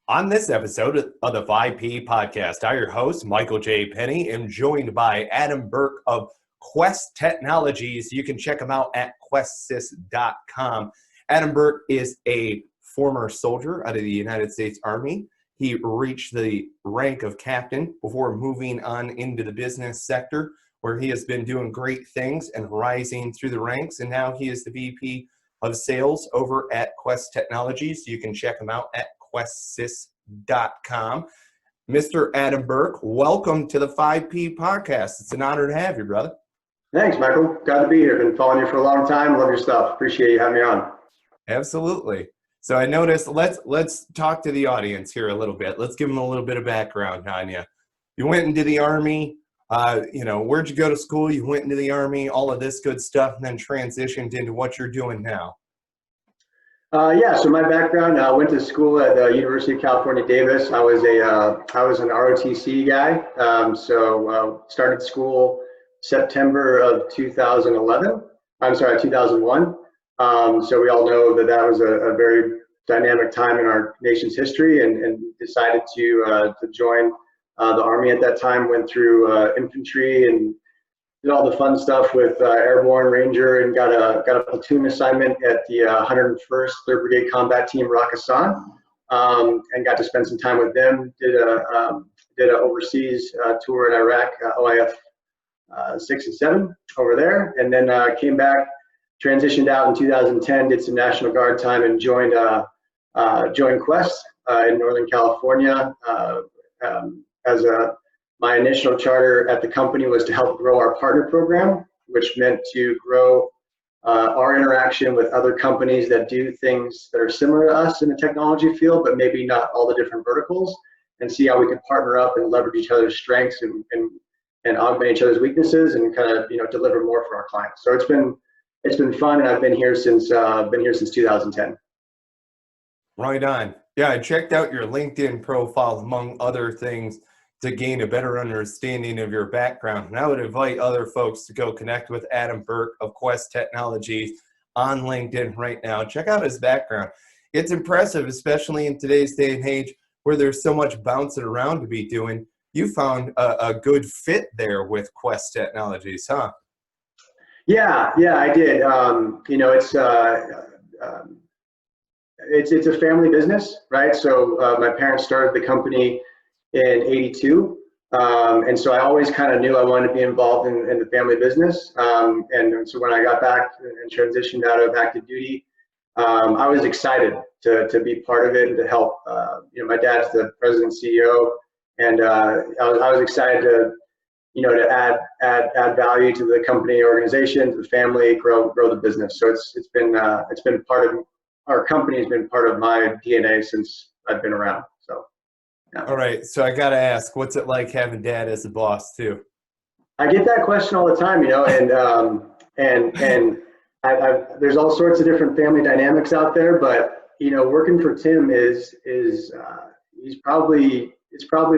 On this episode of the 5P podcast, I, your host, Michael J. Penny, am joined by Adam Burke of Quest Technologies. You can check him out at questsys.com. Adam Burke is a former soldier out of the United States Army. He reached the rank of captain before moving on into the business sector, where he has been doing great things and rising through the ranks. And now he is the VP of sales over at Quest Technologies. You can check him out at questsys.com. Mr. Adam Burke, welcome to the 5P podcast. It's an honor to have you, brother. Thanks, Michael. Glad to be here. Been following you for a long time. Love your stuff. Appreciate you having me on. Absolutely. So I noticed, let's talk to the audience here a little bit. Let's give them a little bit of background on you. You went into the Army. Where'd you go to school? You went into the Army, all of this good stuff, and then transitioned into what you're doing now. So my background, I went to school at the University of California, Davis. I was an ROTC guy. Started school September of 2011. 2001. So we all know that was a very dynamic time in our nation's history, and decided to join the Army at that time. Went through infantry and did all the fun stuff with Airborne Ranger, and got a platoon assignment at the 101st 3rd Brigade Combat Team Rakistan, and got to spend some time with them. Did a overseas tour in Iraq, OIF 6 and 7 over there, and then came back, transitioned out in 2010, did some National Guard time, and joined Quest in Northern California. My initial charter at the company was to help grow our partner program, which meant to grow our interaction with other companies that do things that are similar to us in the technology field, but maybe not all the different verticals, and see how we could partner up and leverage each other's strengths and augment each other's weaknesses, and kind of deliver more for our clients. So it's been fun, and I've been here since 2010. Right on. Yeah, I checked out your LinkedIn profile, among other things, to gain a better understanding of your background. And I would invite other folks to go connect with Adam Burke of Quest Technologies on LinkedIn right now. Check out his background. It's impressive, especially in today's day and age where there's so much bouncing around to be doing. You found a good fit there with Quest Technologies, huh? Yeah, I did. It's a family business, right? So my parents started the company in '82, and so I always kind of knew I wanted to be involved in the family business. And so when I got back and transitioned out of active duty, I was excited to be part of it and to help. My dad's the president and CEO, and I was excited to add value to the company, organization, to the family, grow the business. So it's been part of our company, has been part of my DNA since I've been around. So. Yeah. All right. So I got to ask, what's it like having dad as a boss too? I get that question all the time, and there's all sorts of different family dynamics out there, but working for Tim it's probably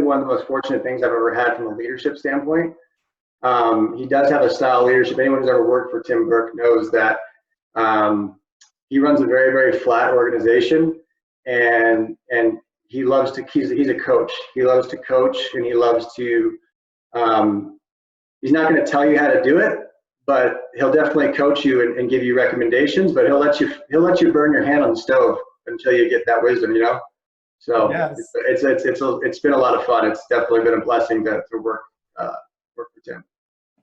one of the most fortunate things I've ever had from a leadership standpoint. He does have a style of leadership. Anyone who's ever worked for Tim Burke knows that he runs a very, very flat organization, and he's a coach. He loves to coach, and he loves to, he's not going to tell you how to do it, but he'll definitely coach you and give you recommendations, but he'll let you burn your hand on the stove until you get that wisdom, So yes. It's been a lot of fun. It's definitely been a blessing to work for Tim.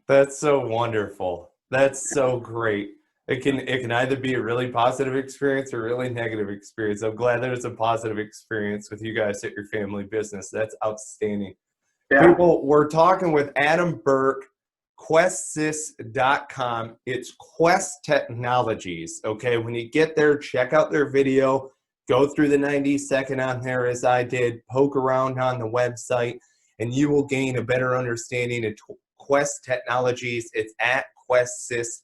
That's so wonderful. That's so great. It can either be a really positive experience or a really negative experience. I'm glad that it's a positive experience with you guys at your family business. That's outstanding. Yeah. People, we're talking with Adam Burke, questsys.com. It's Quest Technologies. Okay, when you get there, check out their video. Go through the 90-second on there as I did. Poke around on the website, and you will gain a better understanding of Quest Technologies. It's at questsys.com.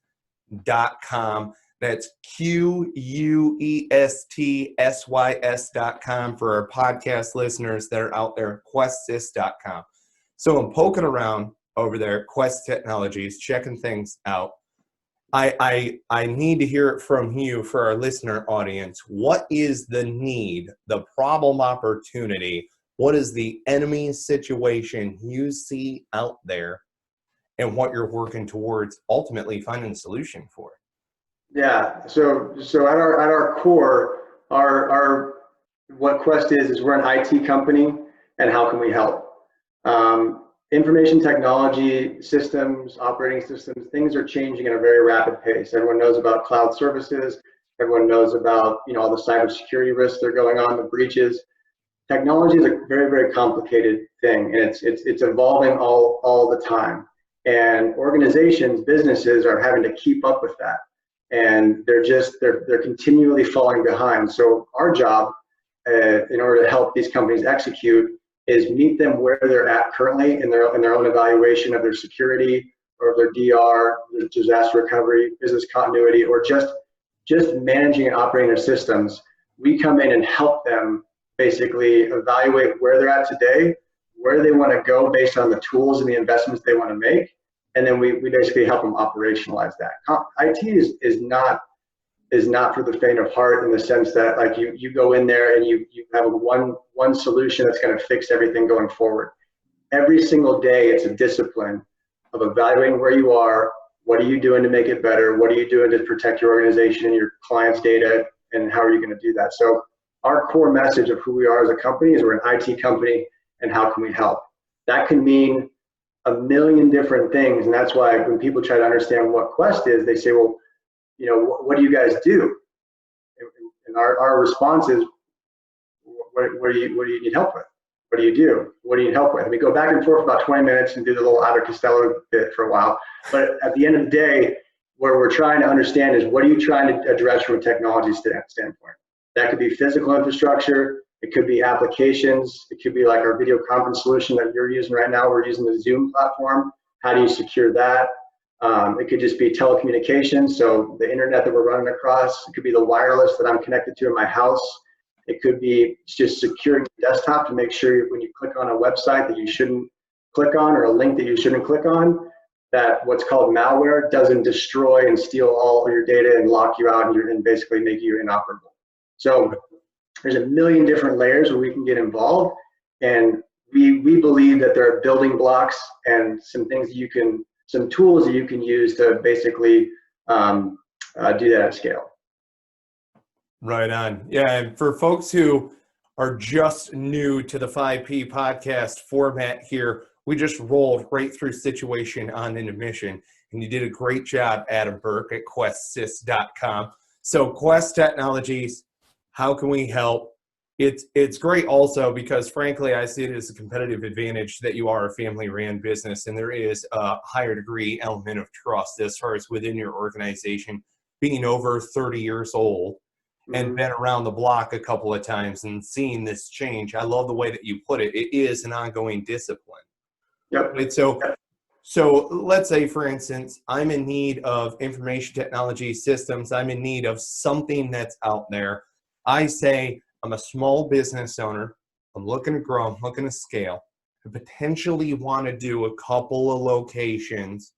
That's questsys.com for our podcast listeners that are out there, questsys.com. So I'm poking around over there, Quest Technologies, checking things out. I need to hear it from you for our listener audience. What is the need, the problem opportunity? What is the enemy situation you see out there and what you're working towards ultimately finding a solution for? Yeah. So at our core, our what Quest is we're an IT company, and how can we help? Information technology systems, operating systems, things are changing at a very rapid pace. Everyone knows about cloud services. Everyone knows about all the cybersecurity risks that are going on, the breaches. Technology is a very, very complicated thing, and it's evolving all the time. And organizations, businesses are having to keep up with that, and they're continually falling behind. So our job, in order to help these companies execute, is meet them where they're at currently in their own evaluation of their security or their DR, their disaster recovery, business continuity, or just managing and operating their systems. We come in and help them basically evaluate where they're at today, where they want to go based on the tools and the investments they want to make, and then we basically help them operationalize that. IT is not for the faint of heart, in the sense that like you go in there and you have one solution that's going to fix everything going forward. Every single day it's a discipline of evaluating where you are, what are you doing to make it better, what are you doing to protect your organization and your clients' data, and how are you going to do that? So our core message of who we are as a company is we're an IT company, and how can we help? That can mean a million different things, and that's why when people try to understand what Quest is, they say, well, what do you guys do? And our response is, what do you need help with? What do you do? What do you need help with? And we go back and forth about 20 minutes and do the little Abbott Costello bit for a while. But at the end of the day, where we're trying to understand is, what are you trying to address from a technology standpoint? That could be physical infrastructure. It could be applications. It could be like our video conference solution that you're using right now. We're using the Zoom platform. How do you secure that? It could just be telecommunications, so the internet that we're running across. It could be the wireless that I'm connected to in my house. It could be just securing the desktop to make sure when you click on a website that you shouldn't click on, or a link that you shouldn't click on, that what's called malware doesn't destroy and steal all of your data and lock you out and basically make you inoperable. So there's a million different layers where we can get involved, and we believe that there are building blocks and some tools that you can use to basically do that at scale. Right on. Yeah, and for folks who are just new to the 5P podcast format here, we just rolled right through situation on into mission, and you did a great job, Adam Burke at questsys.com. So Quest Technologies, how can we help? It's great also because, frankly, I see it as a competitive advantage that you are a family-ran business, and there is a higher degree element of trust as far as within your organization, being over 30 years old and been around the block a couple of times and seeing this change. I love the way that you put it. It is an ongoing discipline. Yep. Right? So let's say, for instance, I'm in need of information technology systems. I'm in need of something that's out there. I say, I'm a small business owner. I'm looking to grow. I'm looking to scale. I potentially want to do a couple of locations,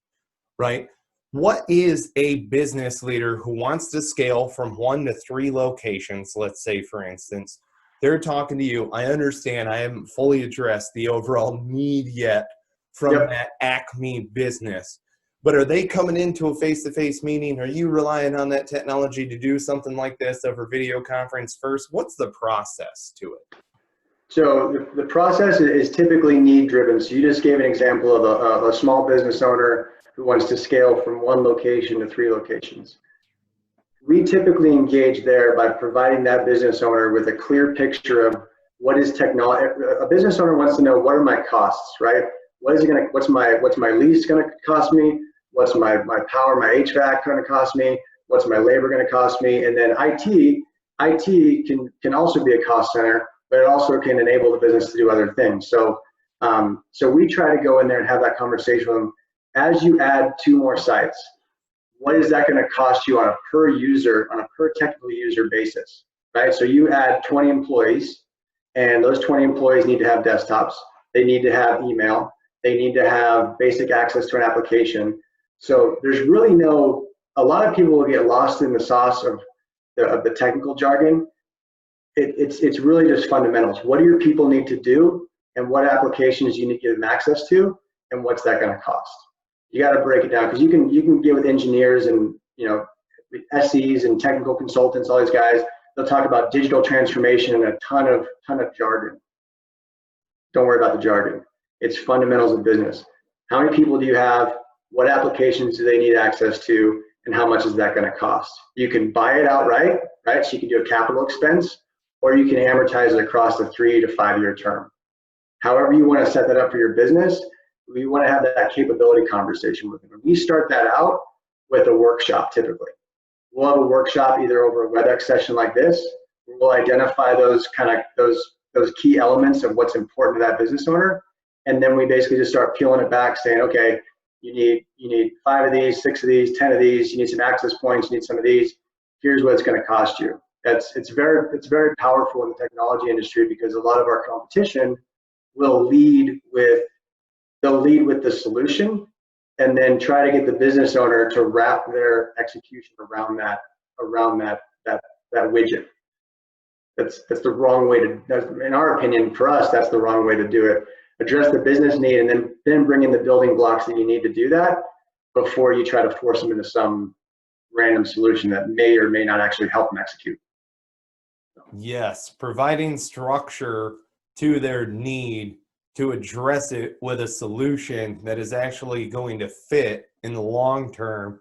right? What is a business leader who wants to scale from 1 to 3 locations? Let's say, for instance, they're talking to you. I understand I haven't fully addressed the overall need yet from that Acme business. But are they coming into a face-to-face meeting? Are you relying on that technology to do something like this over video conference first? What's the process to it? So the process is typically need-driven. So you just gave an example of a small business owner who wants to scale from 1 location to 3 locations. We typically engage there by providing that business owner with a clear picture of what is technology. A business owner wants to know, what are my costs, right? What's my lease going to cost me? What's my power, my HVAC going to cost me? What's my labor going to cost me? And then IT can also be a cost center, but it also can enable the business to do other things. So we try to go in there and have that conversation with them. As you add 2 more sites, what is that going to cost you on a per technical user basis, right? So you add 20 employees, and those 20 employees need to have desktops. They need to have email. They need to have basic access to an application. So there's really no a lot of people will get lost in the sauce of the technical jargon. It's really just fundamentals. What do your people need to do, and what applications you need to give them access to, and what's that going to cost? You got to break it down, because you can get with engineers and SEs and technical consultants, all these guys. They'll talk about digital transformation and a ton of jargon. Don't worry about the jargon. It's fundamentals of business. How many people do you have? What applications do they need access to? And how much is that going to cost? You can buy it outright, right? So you can do a capital expense, or you can amortize it across a 3 to 5 year term. However you want to set that up for your business, we want to have that capability conversation with them. And we start that out with a workshop typically. We'll have a workshop either over a WebEx session like this, where we'll identify those key elements of what's important to that business owner. And then we basically just start peeling it back, saying, okay, you need 5 of these, 6 of these, 10 of these, you need some access points, you need some of these. Here's what it's going to cost you. It's very powerful in the technology industry, because a lot of our competition will lead with the solution and then try to get the business owner to wrap their execution around that widget. That's the wrong way to, in our opinion, for us, that's the wrong way to do it. Address the business need, and then bring in the building blocks that you need to do that before you try to force them into some random solution that may or may not actually help them execute. Yes, providing structure to their need to address it with a solution that is actually going to fit in the long term,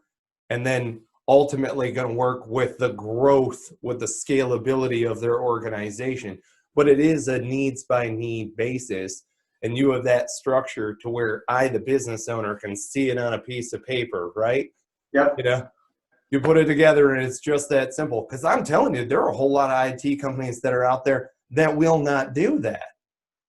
and then ultimately going to work with the growth, with the scalability of their organization. But it is a needs by need basis. And you have that structure to where the business owner, can see it on a piece of paper, right? Yep. You put it together and it's just that simple. Because I'm telling you, there are a whole lot of IT companies that are out there that will not do that.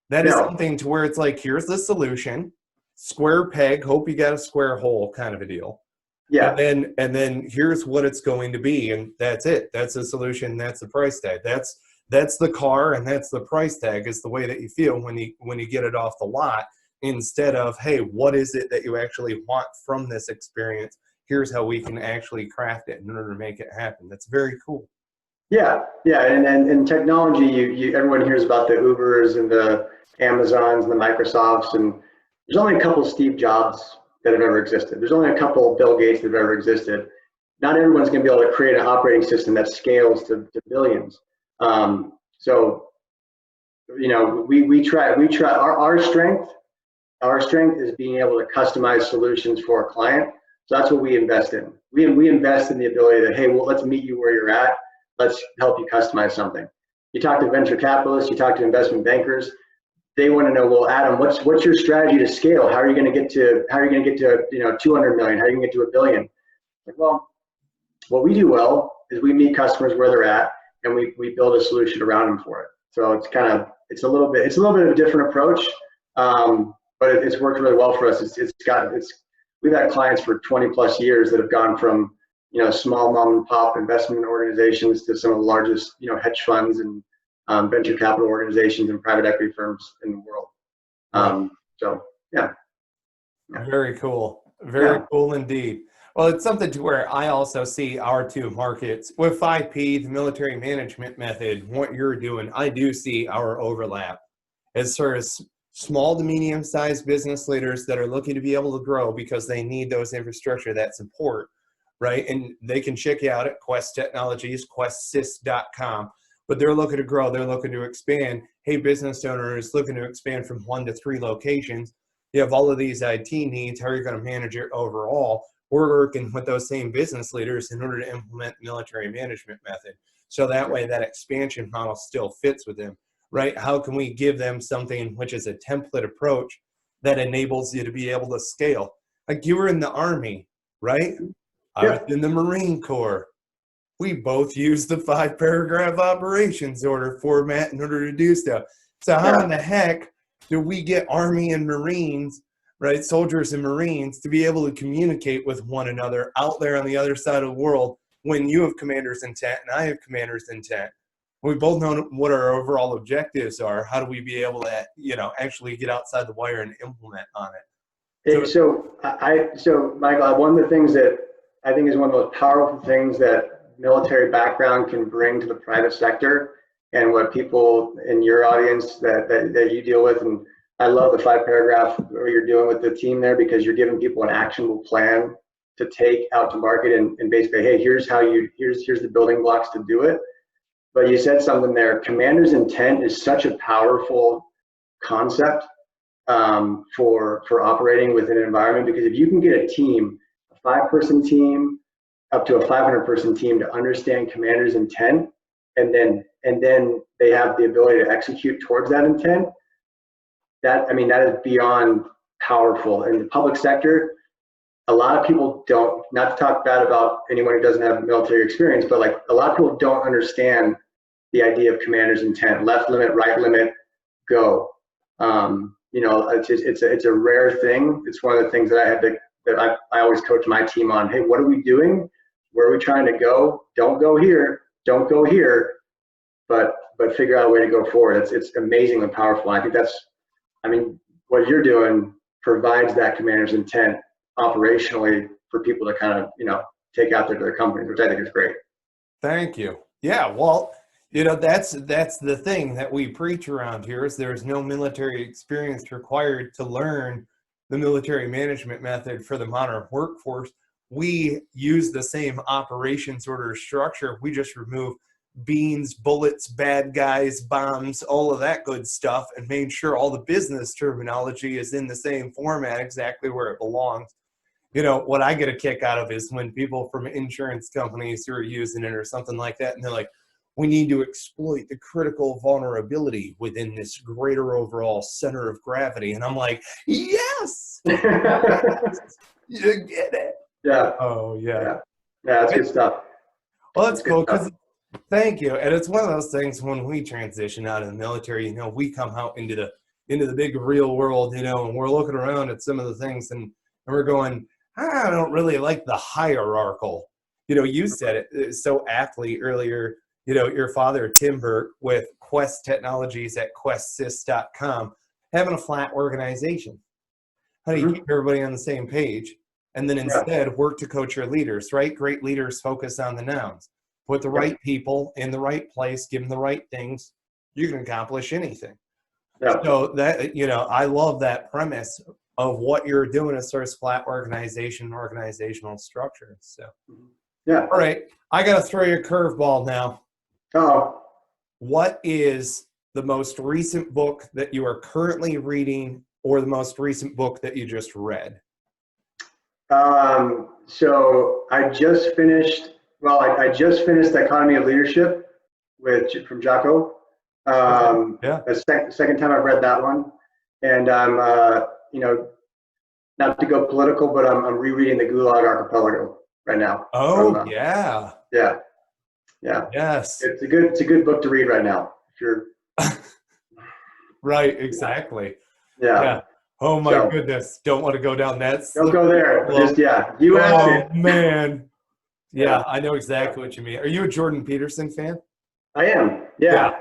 That is something to where it's like, here's the solution, square peg, hope you got a square hole kind of a deal. Yeah. And then here's what it's going to be, and that's it. That's the solution. That's the price tag. That's the car, and that's the price tag, is the way that you feel when you get it off the lot, instead of, hey, what is it that you actually want from this experience? Here's how we can actually craft it in order to make it happen. That's very cool. Yeah. And technology, everyone hears about the Ubers and the Amazons and the Microsofts, and there's only a couple Steve Jobs that have ever existed. There's only a couple Bill Gates that have ever existed. Not everyone's going to be able to create an operating system that scales to billions. So, we try. Our strength is being able to customize solutions for a client. So that's what we invest in. We invest in the ability that, hey, well, let's meet you where you're at. Let's help you customize something. You talk to venture capitalists, you talk to investment bankers. They want to know, well, Adam, what's your strategy to scale? How are you going to get to 200 million? How are you going to get to $1 billion? Like, well, what we do well is we meet customers where they're at, and we build a solution around them for it. So it's a little bit of a different approach, but it's worked really well for us. We've had clients for 20 plus years that have gone from small mom and pop investment organizations to some of the largest hedge funds and venture capital organizations and private equity firms in the world. So yeah. Very cool. Very cool indeed. Well, it's something to where I also see our two markets with 5P, the military management method, what you're doing. I do see our overlap as far as small to medium-sized business leaders that are looking to be able to grow because they need those infrastructure, that support, right? And they can check you out at Quest Technologies, questsys.com. But they're looking to grow. They're looking to expand. Hey, business owner is looking to expand from 1 to 3 locations. You have all of these IT needs. How are you going to manage it overall? We're working with those same business leaders in order to implement the military management method. So that way that expansion model still fits with them, right? How can we give them something which is a template approach that enables you to be able to scale? Like you were in the Army, right? I was in the Marine Corps. We both use the 5-paragraph operations order format in order to do stuff. So how in the heck do we get Army and Marines, right, soldiers and Marines, to be able to communicate with one another out there on the other side of the world when you have commander's intent and I have commander's intent? We both know what our overall objectives are. How do we be able to, actually get outside the wire and implement on it? So Michael, one of the things that I think is one of the most powerful things that military background can bring to the private sector, and what people in your audience that you deal with. And I love the 5-paragraph what you're doing with the team there, because you're giving people an actionable plan to take out to market, and basically, hey, here's the building blocks to do it. But you said something there. Commander's intent is such a powerful concept for operating within an environment, because if you can get a team, a 5-person team up to a 500-person team, to understand commander's intent, and then they have the ability to execute towards that intent, that is beyond powerful. In the public sector, a lot of people don't, not to talk bad about anyone who doesn't have military experience, but like a lot of people don't understand the idea of commander's intent. Left limit, right limit, go. It's a rare thing. It's one of the things that I always coach my team on. Hey, what are we doing? Where are we trying to go? Don't go here. Don't go here. But figure out a way to go forward. It's amazingly powerful. I think what you're doing provides that commander's intent operationally for people to kind of, take out there to their companies, which I think is great. Thank you. Yeah, well, that's the thing that we preach around here, is there's no military experience required to learn the military management method for the modern workforce. We use the same operations order structure. We just remove beans, bullets, bad guys, bombs, all of that good stuff, and made sure all the business terminology is in the same format, exactly where it belongs. What I get a kick out of is when people from insurance companies who are using it or something like that, and they're like, we need to exploit the critical vulnerability within this greater overall center of gravity. And I'm like, yes! You get it. Yeah. Oh, yeah. Yeah, that's good stuff. Well, that's cool, because thank you. And it's one of those things when we transition out of the military, we come out into the big real world, and we're looking around at some of the things, and we're going, I don't really like the hierarchical. You said it so aptly earlier, your father, Tim Burke, with Quest Technologies at questsys.com, having a flat organization. How do you keep everybody on the same page? And then instead work to coach your leaders, right? Great leaders focus on the nouns. Put the right people in the right place, give them the right things, you can accomplish anything. Yeah. So that, I love that premise of what you're doing as far as flat organizational structure. So, yeah. All right. I got to throw you a curveball now. Oh. What is the most recent book that you are currently reading, or the most recent book that you just read? So I just finished The Economy of Leadership from Jocko. The second time I've read that one. And I'm, not to go political, but I'm rereading the Gulag Archipelago right now. Oh, yeah. Yeah. Yeah. Yes. It's a good book to read right now. If you're right. Exactly. Yeah. Oh my goodness. Don't want to go down that. Don't go there. Just, you asked it. Oh man. Yeah. I know exactly what you mean. Are you a Jordan Peterson fan? I am. Yeah.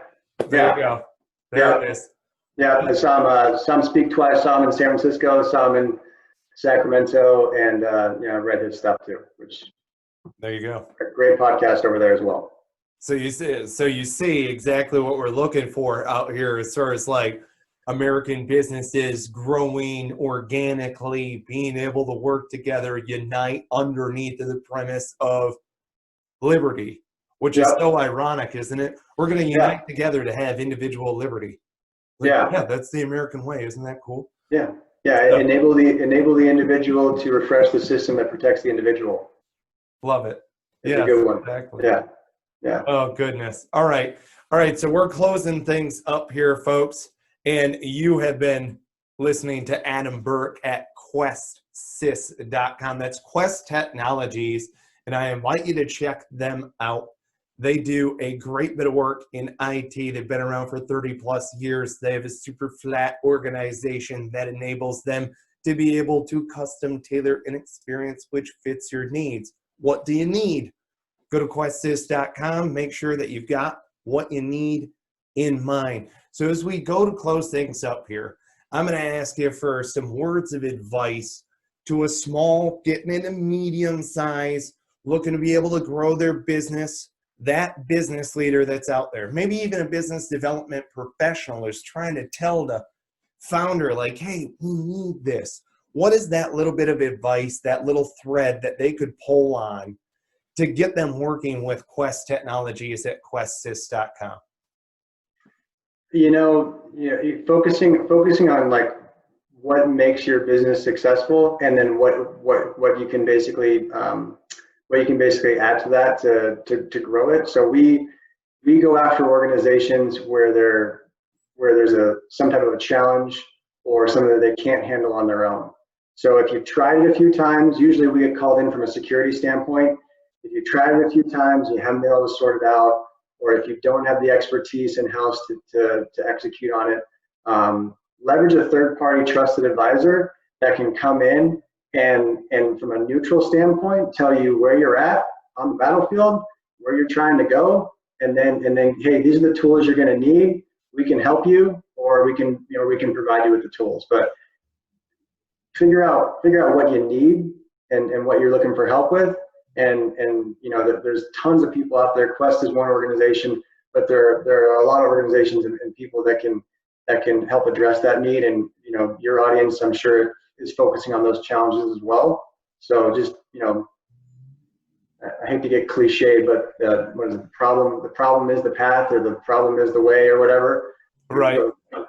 There you go. There it is. Yeah. I saw him speak twice. Saw him in San Francisco, saw him in Sacramento, and I read his stuff too, which there you go. A great podcast over there as well. So you see exactly what we're looking for out here as far as like American businesses growing organically, being able to work together, unite underneath the premise of liberty, which is so ironic, isn't it? We're going to unite together to have individual liberty. Yeah, that's the American way. Isn't that cool? Yeah. Yeah, so, enable the individual to refresh the system that protects the individual. Love it. It's a good one. Exactly. Yeah. Oh, goodness. All right. So we're closing things up here, folks. And you have been listening to Adam Burke at questsys.com. That's Quest Technologies. And I invite you to check them out. They do a great bit of work in IT. They've been around for 30 plus years. They have a super flat organization that enables them to be able to custom tailor an experience which fits your needs. What do you need? Go to questsys.com. Make sure that you've got what you need in mind. So as we go to close things up here, I'm going to ask you for some words of advice to a small, getting into medium size, looking to be able to grow their business, that business leader that's out there, maybe even a business development professional is trying to tell the founder, like, hey, we need this. What is that little bit of advice, that little thread that they could pull on to get them working with Quest Technologies at questsys.com? Focusing on like what makes your business successful, and then what you can basically add to that to grow it. So we go after organizations where there's some type of a challenge or something that they can't handle on their own. So if you've tried it a few times, usually we get called in from a security standpoint. If you tried it a few times and you haven't been able to sort it out, or if you don't have the expertise in-house to execute on it, leverage a third-party trusted advisor that can come in and from a neutral standpoint tell you where you're at on the battlefield, where you're trying to go, and then hey, these are the tools you're going to need. We can help you, or we can provide you with the tools. But figure out what you need and what you're looking for help with. And there's tons of people out there. Quest is one organization, but there are a lot of organizations and people that can help address that need. And your audience, I'm sure, is focusing on those challenges as well. So just I hate to get cliche, but what is it, the problem is the path, or the problem is the way, or whatever. Right.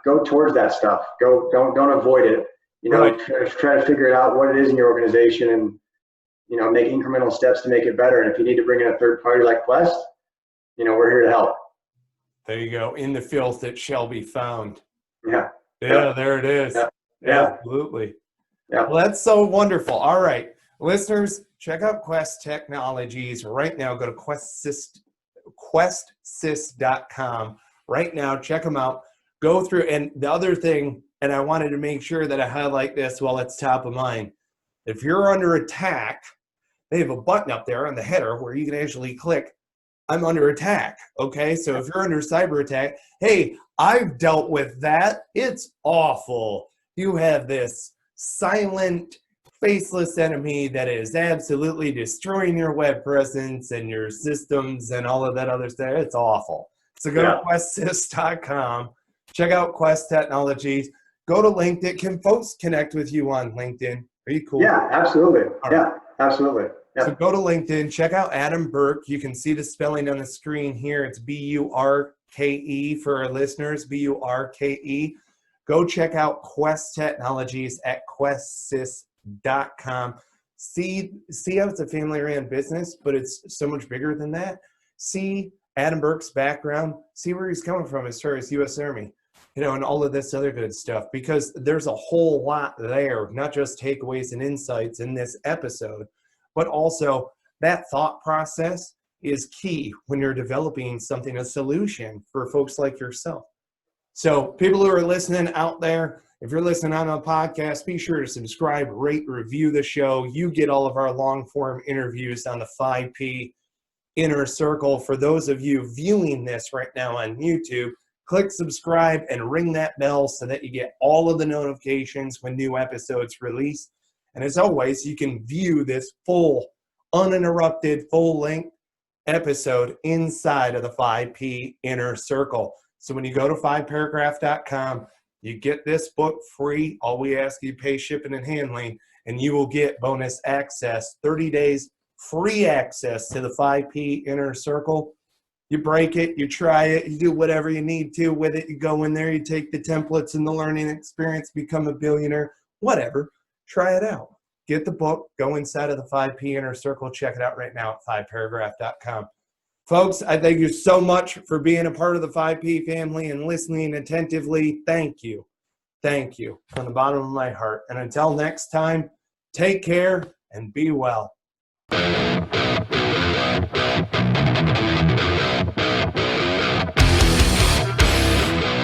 Go towards that stuff. Don't avoid it. Right. Try to figure out what it is in your organization, and make incremental steps to make it better. And if you need to bring in a third party like Quest, we're here to help. There you go. In the filth it shall be found. Yeah. There it is. Yeah. Absolutely. Yeah. Well, that's so wonderful. All right, listeners, check out Quest Technologies right now. Go to questsys.com right now. Check them out. Go through. And the other thing, and I wanted to make sure that I highlight this while it's top of mind. If you're under attack, they have a button up there on the header where you can actually click, I'm under attack. Okay, so if you're under cyber attack, hey, I've dealt with that. It's awful. You have this silent, faceless enemy that is absolutely destroying your web presence and your systems and all of that other stuff. It's awful. So go to questsys.com. Check out Quest Technologies. Go to LinkedIn. Can folks connect with you on LinkedIn? Are you cool? Yeah, absolutely. Absolutely. Yeah. So go to LinkedIn. Check out Adam Burke. You can see the spelling on the screen here. It's B-U-R-K-E for our listeners, B-U-R-K-E. Go check out Quest Technologies at questsys.com. See how it's a family-ran business, but it's so much bigger than that. See Adam Burke's background. See where he's coming from as far as U.S. Army, and all of this other good stuff, because there's a whole lot there, not just takeaways and insights in this episode, but also that thought process is key when you're developing something, a solution for folks like yourself. So people who are listening out there, if you're listening on a podcast, be sure to subscribe, rate, review the show. You get all of our long-form interviews on the 5P Inner Circle. For those of you viewing this right now on YouTube, click subscribe and ring that bell so that you get all of the notifications when new episodes release. And as always, you can view this full, uninterrupted, full-length episode inside of the 5P Inner Circle. So when you go to 5paragraph.com, you get this book free. All we ask you, pay shipping and handling, and you will get bonus access, 30 days free access to the 5P Inner Circle. You break it, you try it, you do whatever you need to with it. You go in there, you take the templates and the learning experience, become a billionaire, whatever. Try it out. Get the book, go inside of the 5P Inner Circle, check it out right now at 5paragraph.com. Folks, I thank you so much for being a part of the 5P family and listening attentively. Thank you. Thank you from the bottom of my heart. And until next time, take care and be well.